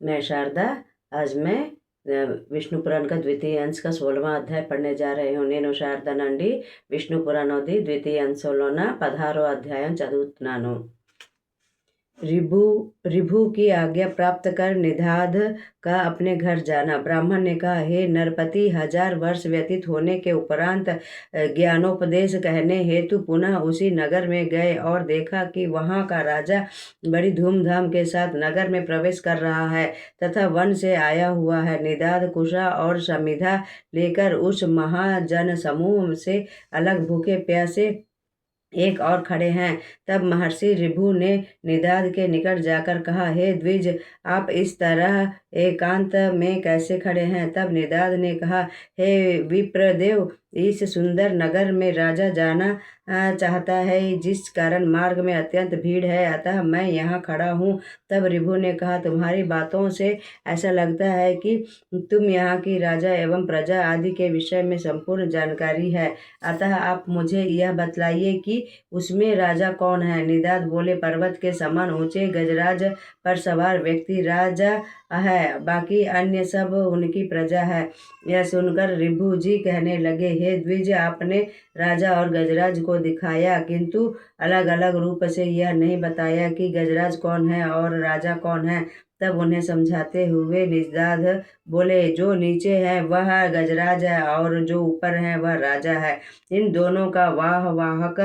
मैं शारदा। आज मैं విష్ణు పురాణ का द्वितीय अंश का 16वां అధ్యాయం పढ़ने जा रही हूँ. నేను శారదనండి. విష్ణు పురాణోది ద్వితీయ అంశంలోన 16వ అధ్యాయం చదువుతున్నాను. रिभु की आज्ञा प्राप्त कर निधाद का अपने घर जाना. ब्राह्मण ने कहा, हे नरपति, 1000 वर्ष व्यतीत होने के उपरांत ज्ञानोपदेश कहने हेतु पुनः उसी नगर में गए और देखा कि वहाँ का राजा बड़ी धूमधाम के साथ नगर में प्रवेश कर रहा है तथा वन से आया हुआ है. निदाद कुशा और समिधा लेकर उस महाजन समूह से अलग भूखे प्यासे एक और खड़े हैं. तब महर्षि ऋभु ने निदाद के निकट जाकर कहा, हे द्विज, आप इस तरह एकांत में कैसे खड़े हैं? तब निदाद ने कहा, हे विप्रदेव, इस सुंदर नगर में राजा जाना चाहता है, जिस कारण मार्ग में अत्यंत भीड़ है, अतः मैं यहाँ खड़ा हूँ. तब ऋभु ने कहा, तुम्हारी बातों से ऐसा लगता है कि तुम यहाँ की राजा एवं प्रजा आदि के विषय में संपूर्ण जानकारी है, अतः आप मुझे यह बतलाइए कि उसमें राजा कौन है? निदाद बोले, पर्वत के समान ऊंचे गजराज पर सवार व्यक्ति राजा है, बाकी अन्य सब उनकी प्रजा है. यह सुनकर ऋभु जी कहने लगे, हे द्विज, आपने राजा और गजराज को दिखाया, किंतु अलग अलग रूप से यह नहीं बताया कि गजराज कौन है और राजा कौन है. तब उन्हें समझाते हुए निदाद बोले, जो नीचे है वह गजराज है और जो ऊपर है वह राजा है. इन दोनों का वाहक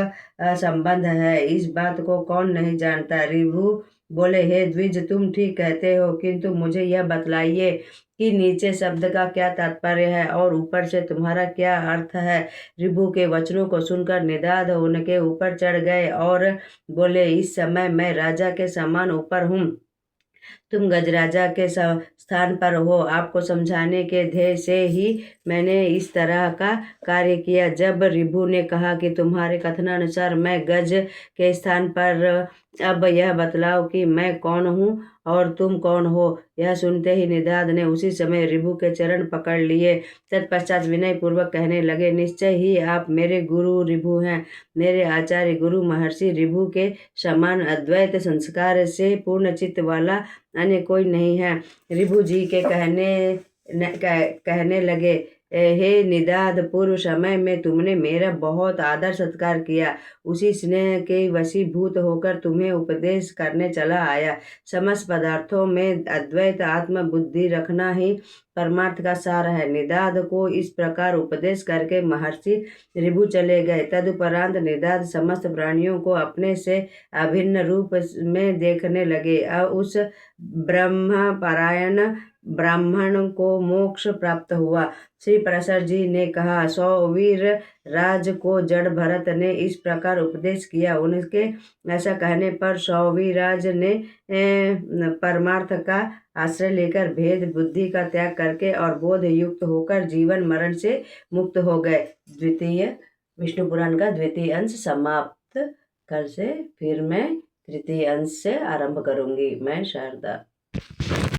संबंध है, इस बात को कौन नहीं जानता. ऋभु बोले, हे द्विज, तुम ठीक कहते हो, किंतु मुझे यह बतलाइए कि नीचे शब्द का क्या तात्पर्य है और ऊपर से तुम्हारा क्या अर्थ है. ऋभु के वचनों को सुनकर निदाद उनके ऊपर चढ़ गए और बोले, इस समय मैं राजा के समान ऊपर हूँ, तुम गजराजा के स्थान पर हो. आपको समझाने के ध्येय से ही मैंने इस तरह का कार्य किया. जब ऋभु ने कहा कि तुम्हारे कथनानुसार मैं गज के स्थान पर, अब यह बतलाओ कि मैं कौन हूँ और तुम कौन हो. यह सुनते ही निदाद ने उसी समय ऋभु के चरण पकड़ लिए. तत्पश्चात विनय पूर्वक कहने लगे, निश्चय ही आप मेरे गुरु ऋभु हैं. मेरे आचार्य गुरु महर्षि ऋभु के समान अद्वैत संस्कार से पूर्ण चित्त वाला अन्य कोई नहीं है. ऋभु जी के कहने लगे, हे निदाद, पूर्व समय में तुमने मेरा बहुत आदर सत्कार किया, उसी स्नेह के वशीभूत होकर तुम्हें उपदेश करने चला आया. समस्त पदार्थों में अद्वैत आत्म बुद्धि रखना ही परमार्थ का सार है. निदाद को इस प्रकार उपदेश करके महर्षि ऋभु चले गए. तदुपरांत निदाद समस्त प्राणियों को अपने से अभिन्न रूप में देखने लगे. उस ब्रह्मपरायण ब्राह्मण को मोक्ष प्राप्त हुआ. श्री प्रसर जी ने कहा, सौवीर राज को जड़ भरत ने इस प्रकार उपदेश किया. उनके ऐसा कहने पर सौवीराज ने परमार्थ का आश्रय लेकर भेद बुद्धि का त्याग करके और बोध युक्त होकर जीवन मरण से मुक्त हो गए. द्वितीय विष्णु पुराण का द्वितीय अंश समाप्त. कल से फिर मैं तृतीय अंश से आरंभ करूंगी. मैं शारदा.